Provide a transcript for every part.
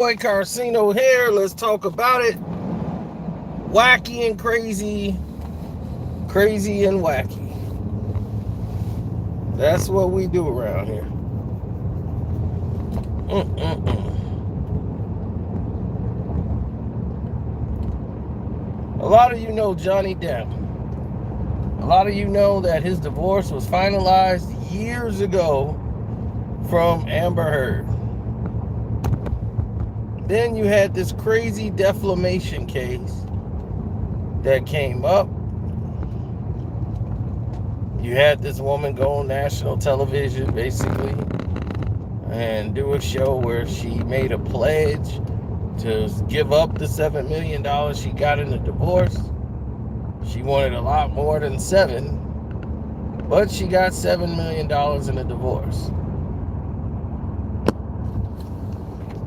Boy Carcino here. Let's talk about it. Wacky and crazy. Crazy and wacky. That's what we do around here. A lot of you know Johnny Depp. A lot of you know that his divorce was finalized years ago from Amber Heard. Then you had this crazy defamation case that came up. You had this woman go on national television, basically, and do a show where she made a pledge to give up the $7 million she got in the divorce. She wanted a lot more than $7, but she got $7 million in the divorce.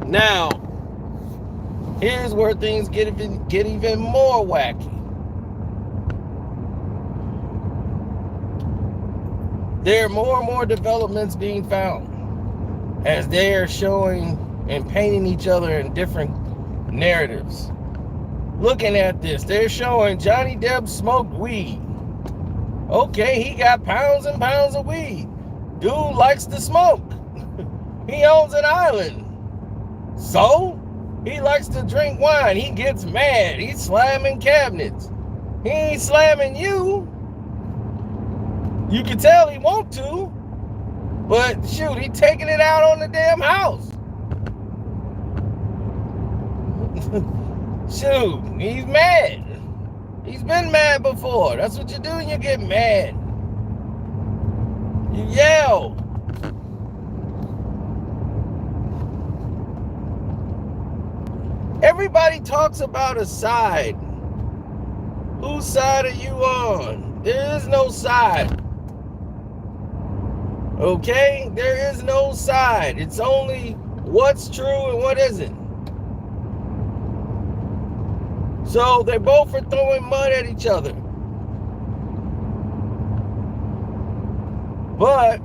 Now, here's where things get even more wacky. There are more and more developments being found as they are showing and painting each other in different narratives. Looking at this, they're showing Johnny Depp smoked weed. Okay, he got pounds and pounds of weed. Dude likes to smoke. He owns an island. So, he likes to drink wine. He gets mad. He's slamming cabinets. He ain't slamming you. You can tell he want to. But shoot, he taking it out on the damn house. Shoot, he's mad. He's been mad before. That's what you do when you get mad. You yell. Everybody talks about a side. Whose side are you on? There is no side. Okay? There is no side. It's only what's true and what isn't. So they both are throwing mud at each other. But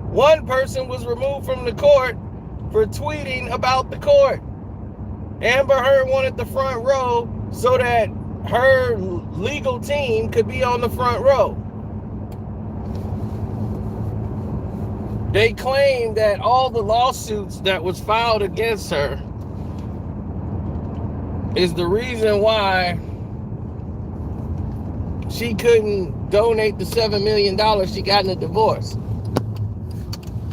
one person was removed from the court for tweeting about the court. Amber Heard wanted the front row so that her legal team could be on the front row. They claim that all the lawsuits that was filed against her is the reason why she couldn't donate the $7 million she got in the divorce.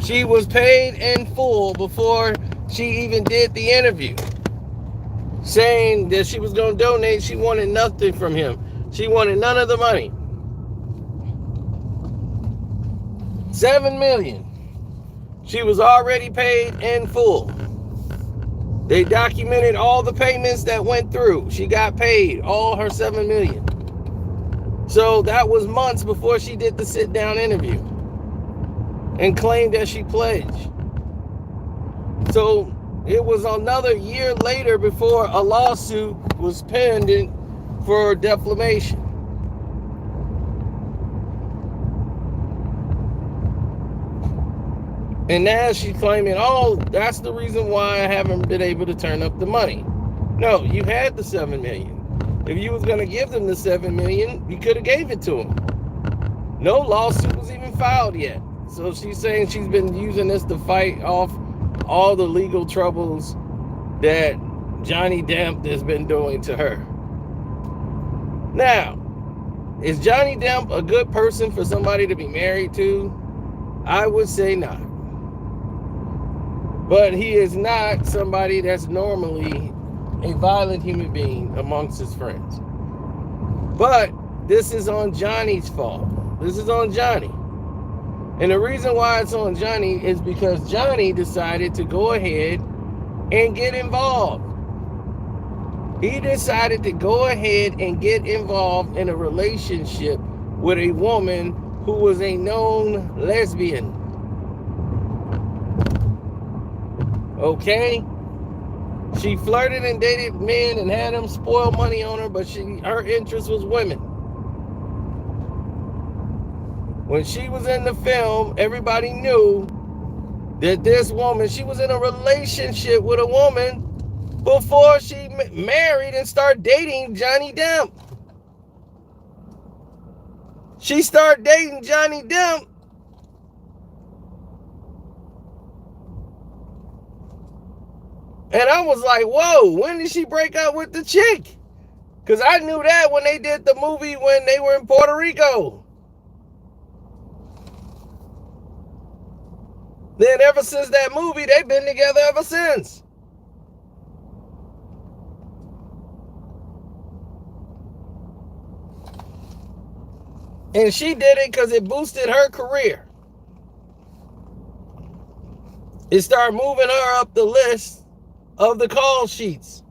She was paid in full before she even did the interview, saying that she was going to donate. She wanted nothing from him. She wanted none of the money. $7 million. She was already paid in full. They documented all the payments that went through. She got paid all her $7 million. So that was months before she did the sit-down interview and claimed that she pledged. So it was another year later before a lawsuit was penned for defamation. And now she's claiming, oh, that's the reason why I haven't been able to turn up the money. No, you had the $7 million. If you was going to give them the $7 million, you could have gave it to them. No lawsuit was even filed yet. So she's saying she's been using this to fight off all the legal troubles that Johnny Depp has been doing to her. Now, is Johnny Depp a good person for somebody to be married to? I would say not. But he is not somebody that's normally a violent human being amongst his friends. But this is on Johnny's fault. This is on Johnny. And the reason why it's on Johnny is because Johnny decided to go ahead and get involved. He decided to go ahead and get involved in a relationship with a woman who was a known lesbian. Okay? She flirted and dated men and had them spoil money on her, but her interest was women. When she was in the film, everybody knew that this woman, she was in a relationship with a woman before she married and started dating Johnny Depp. She started dating Johnny Depp. And I was like, whoa, when did she break up with the chick? Because I knew that when they did the movie when they were in Puerto Rico. Then ever since that movie, they've been together ever since. And she did it because it boosted her career. It started moving her up the list of the call sheets.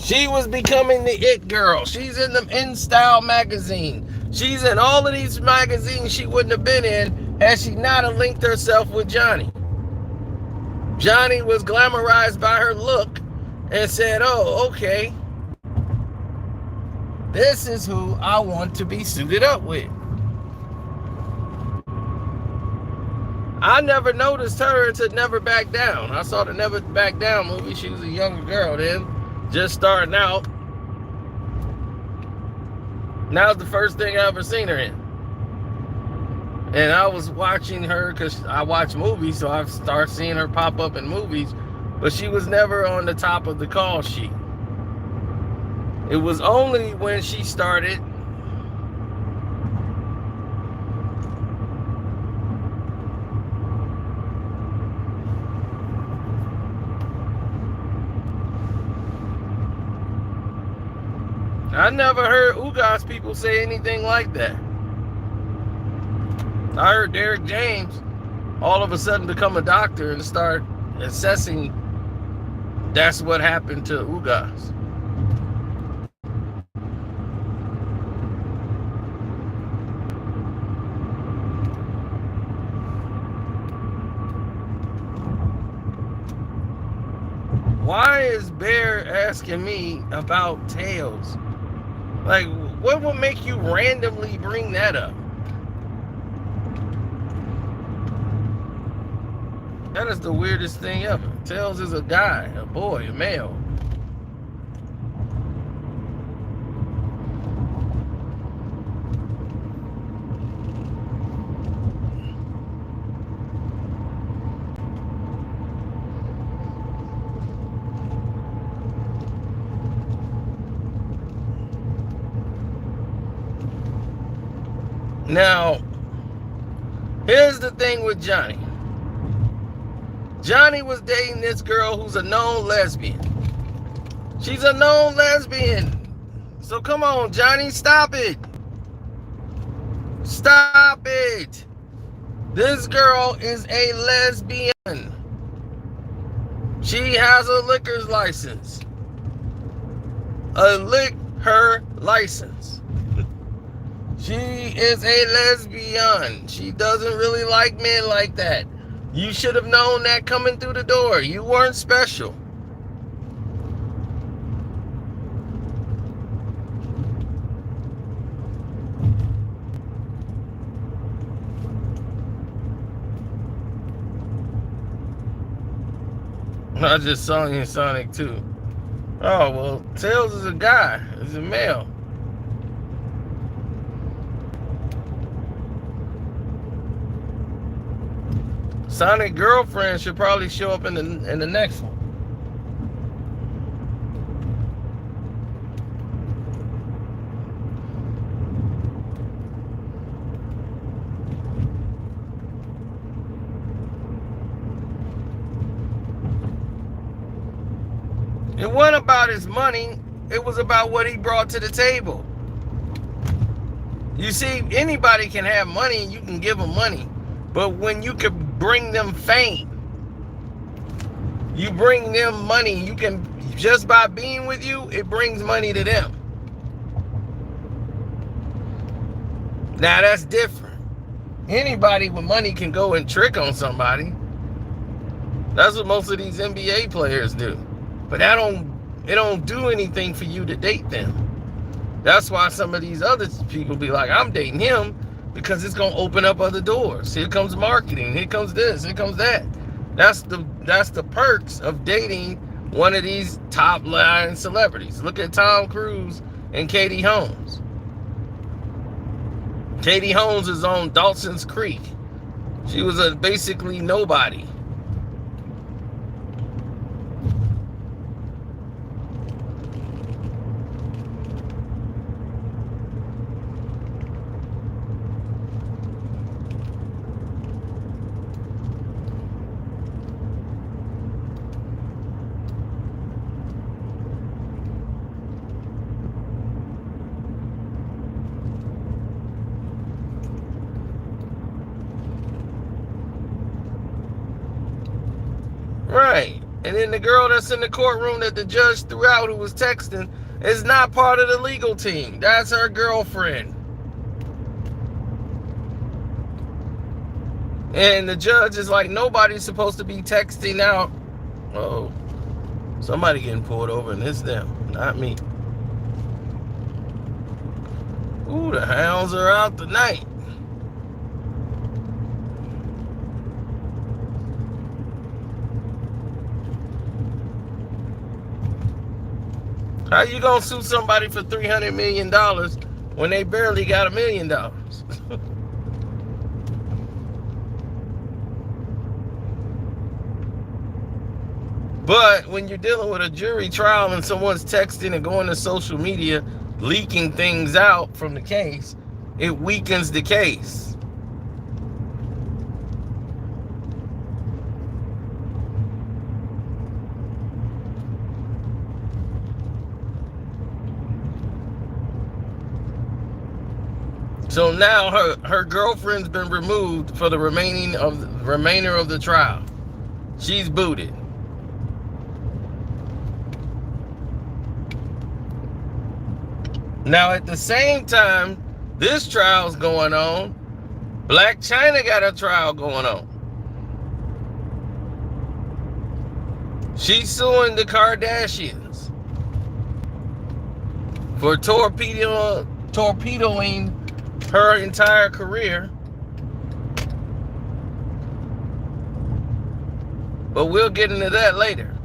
She was becoming the it girl. She's in the In Style magazine. She's in all of these magazines she wouldn't have been in had she not have linked herself with Johnny. Johnny was glamorized by her look and said, oh, okay, this is who I want to be suited up with. I never noticed her to Never Back Down. I saw the Never Back Down movie. She was a younger girl then, just starting out. Now's the first thing I ever seen her in. And I was watching her because I watch movies, so I start seeing her pop up in movies. But she was never on the top of the call sheet. It was only when she started I never heard Ugas people say anything like that. I heard Derek James all of a sudden become a doctor and start assessing that's what happened to Ugas. Why is Bear asking me about Tails? Like, what would make you randomly bring that up? That is the weirdest thing ever. Tails is a guy, a boy, a male. Now, here's the thing with Johnny. Johnny was dating this girl who's a known lesbian. She's a known lesbian. So come on, Johnny, stop it. Stop it. This girl is a lesbian. She has a liquor's license. A liquor license. She is a lesbian. She doesn't really like men like that. You should have known that coming through the door. You weren't special. I just saw you in Sonic 2. Oh, well, Tails is a guy. He's a male. Sonic girlfriend should probably show up in the next one. It wasn't about his money. It was about what he brought to the table. You see, anybody can have money and you can give them money. But when you can bring them fame, you bring them money, you can, just by being with you, it brings money to them. Now that's different. Anybody with money can go and trick on somebody. That's what most of these NBA players do. But it don't do anything for you to date them. That's why some of these other people be like, I'm dating him because it's gonna open up other doors. Here comes marketing, here comes this, here comes that. That's the perks of dating one of these top line celebrities. Look at Tom Cruise and Katie Holmes. Katie Holmes is on Dawson's Creek. She was a basically nobody. Right. And then the girl that's in the courtroom that the judge threw out who was texting is not part of the legal team. That's her girlfriend. And the judge is like, nobody's supposed to be texting out. Oh, somebody getting pulled over and it's them, not me. Ooh, the hounds are out tonight. How you gonna sue somebody for $300 million when they barely got $1 million? But when you're dealing with a jury trial and someone's texting and going to social media, leaking things out from the case, it weakens the case. So now her girlfriend's been removed for the remainder of the trial. She's booted. Now at the same time this trial's going on, Black China got a trial going on. She's suing the Kardashians for torpedoing her entire career. But we'll get into that later.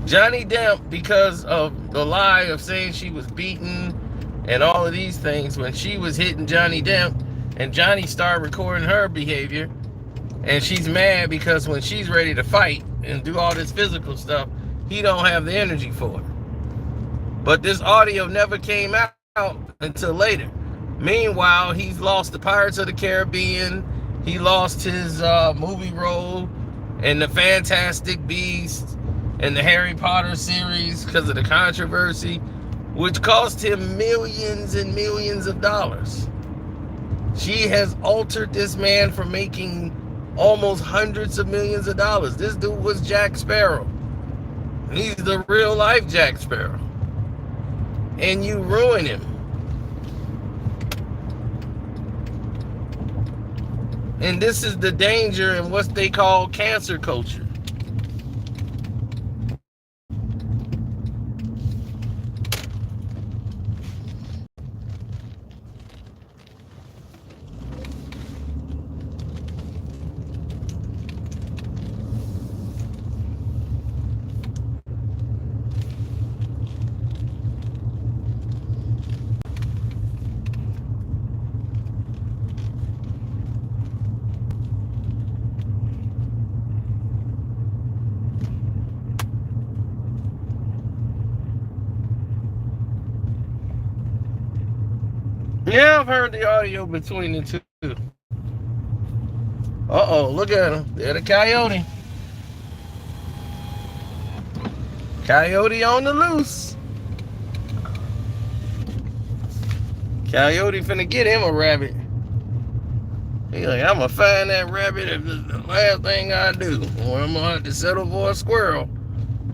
Johnny Depp, because of the lie of saying she was beaten and all of these things, when she was hitting Johnny Depp and Johnny started recording her behavior, and she's mad because when she's ready to fight and do all this physical stuff, he don't have the energy for it. But this audio never came out until later. Meanwhile, he's lost the Pirates of the Caribbean. He lost his movie role in the Fantastic Beasts and the Harry Potter series because of the controversy, which cost him millions and millions of dollars. She has altered this man from making almost hundreds of millions of dollars. This dude was Jack Sparrow. He's the real life Jack Sparrow. And you ruin him. And this is the danger in what they call cancer culture. Yeah, I've heard the audio between the two. Uh-oh, look at him. There's the coyote. Coyote on the loose. Coyote finna get him a rabbit. He's like, I'm gonna find that rabbit if it's the last thing I do. Or I'm gonna have to settle for a squirrel.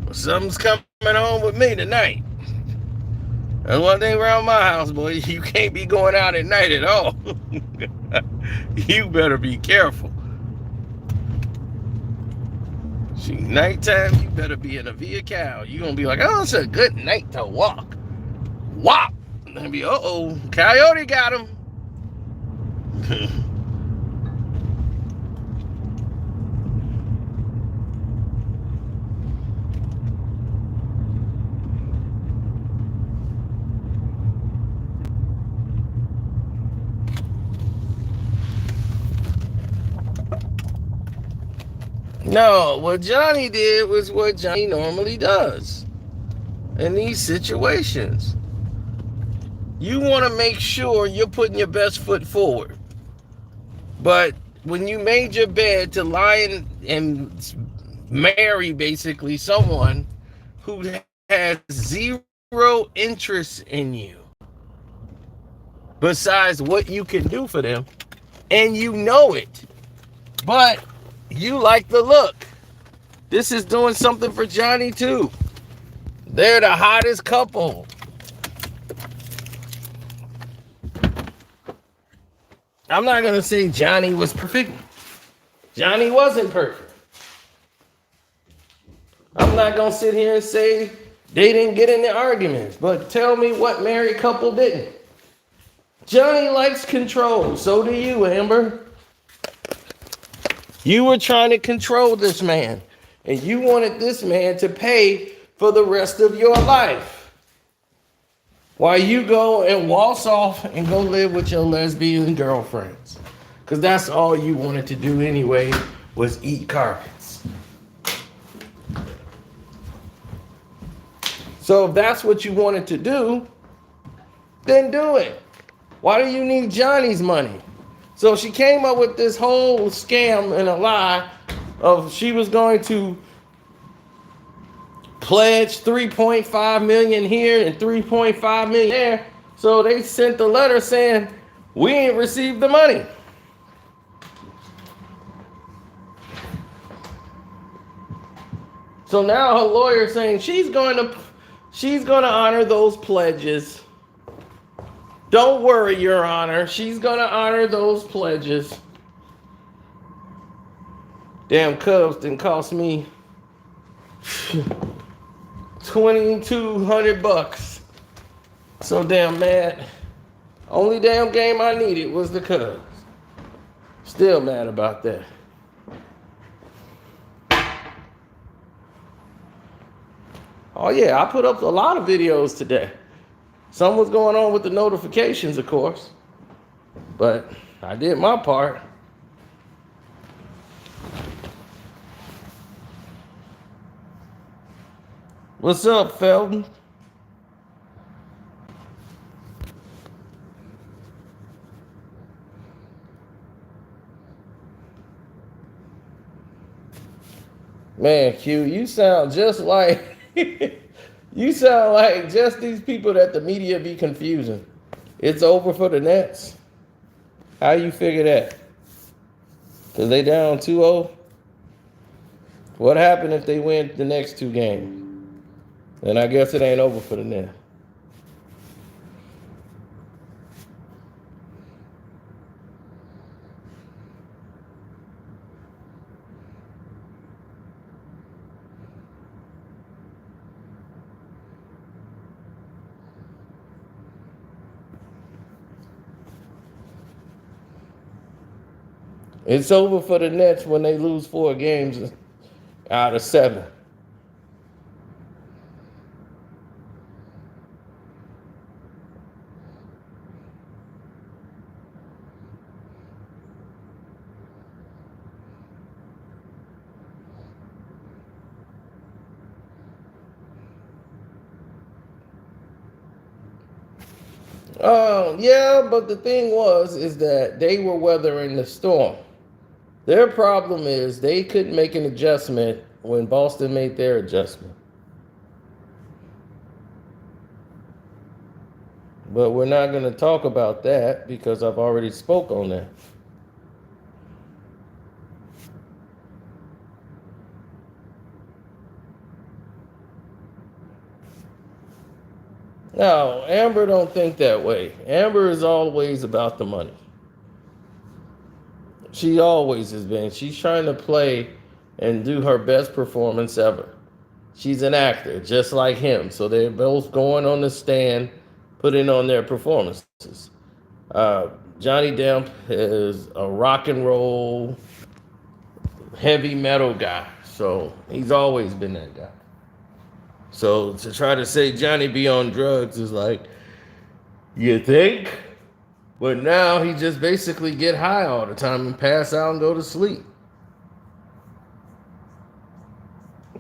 Or something's coming home with me tonight. That's one thing around my house, boy. You can't be going out at night at all. You better be careful. See, nighttime, you better be in a vehicle. You're going to be like, oh, it's a good night to walk. Wop! And then be, uh-oh, coyote got him. No, what Johnny did was what Johnny normally does in these situations. You want to make sure you're putting your best foot forward. But when you made your bed to lie and marry basically someone who has zero interest in you besides what you can do for them, and you know it, but you like the look. This is doing something for Johnny too. They're the hottest couple. I'm not going to say Johnny was perfect. Johnny wasn't perfect. I'm not going to sit here and say they didn't get into arguments, but tell me what married couple didn't. Johnny likes control. So do you, Amber. You were trying to control this man, and you wanted this man to pay for the rest of your life. While you go and waltz off and go live with your lesbian girlfriends. Because that's all you wanted to do anyway, was eat carpets. So if that's what you wanted to do, then do it. Why do you need Johnny's money? So she came up with this whole scam and a lie of she was going to pledge 3.5 million here and 3.5 million there. So they sent the letter saying, we ain't received the money. So now her lawyer saying she's going to honor those pledges. Don't worry, Your Honor. She's going to honor those pledges. Damn Cubs didn't cost me $2,200. So damn mad. Only damn game I needed was the Cubs. Still mad about that. Oh yeah, I put up a lot of videos today. Some was going on with the notifications, of course. But I did my part. What's up, Felton? Man, Q, you sound just like you sound like just these people that the media be confusing. It's over for the Nets. How you figure that? Because they down 2-0? What happened if they win the next two games? Then I guess it ain't over for the Nets. It's over for the Nets when they lose 4 games out of 7. Yeah, but the thing is that they were weathering the storm. Their problem is they couldn't make an adjustment when Boston made their adjustment. But we're not going to talk about that because I've already spoke on that. No, Amber don't think that way. Amber is always about the money. She always has been. She's trying to play and do her best performance ever. She's an actor, just like him. So they're both going on the stand, putting on their performances. Uh, Johnny Depp is a rock and roll, heavy metal guy. So he's always been that guy. So to try to say Johnny be on drugs is like, you think? But now he just basically get high all the time and pass out and go to sleep.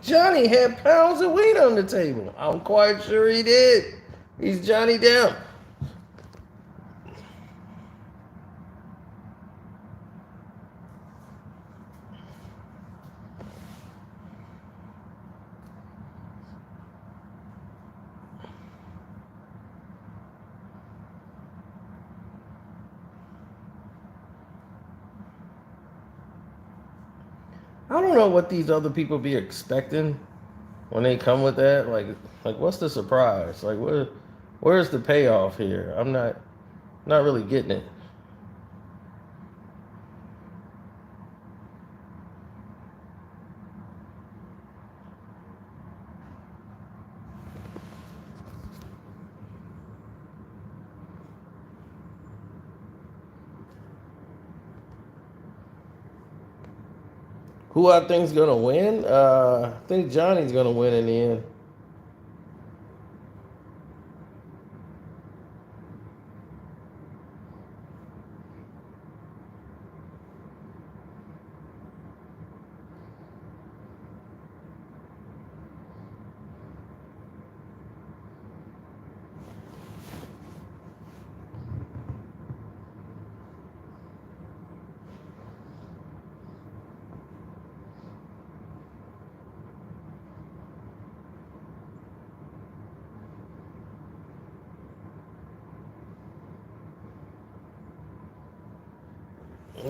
Johnny had pounds of weed on the table. I'm quite sure he did. He's Johnny Depp. I don't know what these other people be expecting when they come with that. Like what's the surprise? Like, where's the payoff here? I'm not really getting it. Who I think's gonna win? I think Johnny's gonna win in the end.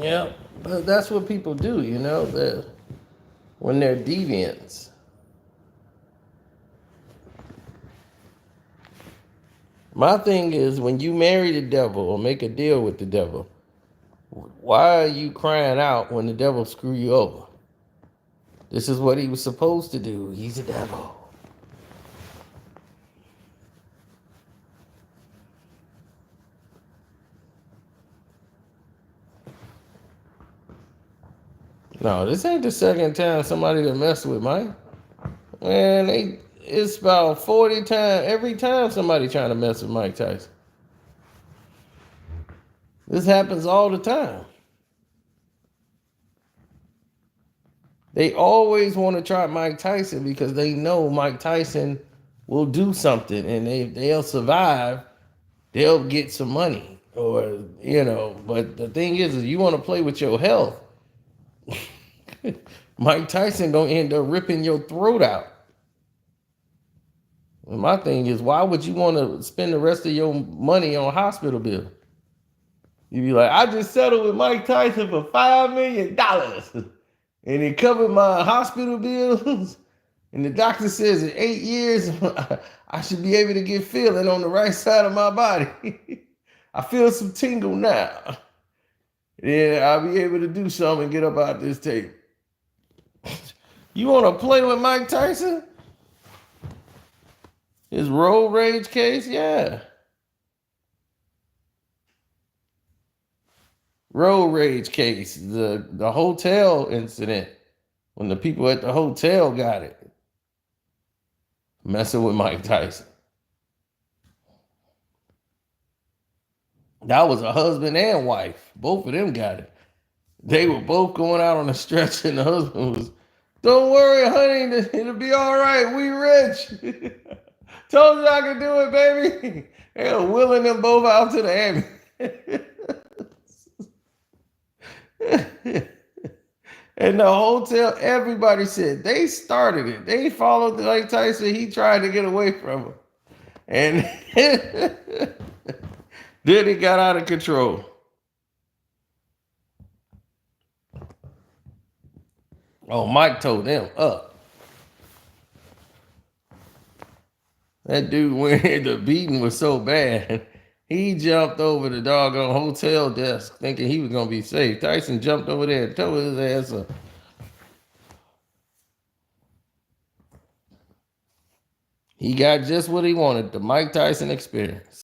Yeah, but that's what people do, you know, when they're deviants. My thing is, when you marry the devil or make a deal with the devil, why are you crying out when the devil screw you over? This is what he was supposed to do. He's a devil. No, this ain't the second time somebody done messed with Mike. Man, it's about 40 times. Every time somebody trying to mess with Mike Tyson. This happens all the time. They always want to try Mike Tyson because they know Mike Tyson will do something and they'll survive. They'll get some money. Or, you know, but the thing is you want to play with your health. Mike Tyson gonna end up ripping your throat out. And my thing is, why would you want to spend the rest of your money on hospital bill? You be like, I just settled with Mike Tyson for $5 million, and it covered my hospital bills. And the doctor says in 8 years, I should be able to get feeling on the right side of my body. I feel some tingle now. Then I'll be able to do something and get up out this table. You want to play with Mike Tyson? His road rage case? Yeah. Road rage case. The hotel incident. When the people at the hotel got it. Messing with Mike Tyson. That was a husband and wife. Both of them got it. They were both going out on a stretch, and the husband was, don't worry, honey, it'll be all right. We rich. Told you I could do it, baby. They were wheeling them both out to the ambulance. And the hotel, everybody said they started it. They followed Mike Tyson. He tried to get away from him. And then it got out of control. Oh, Mike told them up. That dude went in, the beating was so bad. He jumped over the doggone hotel desk thinking he was going to be safe. Tyson jumped over there and tore his ass up. He got just what he wanted, the Mike Tyson experience.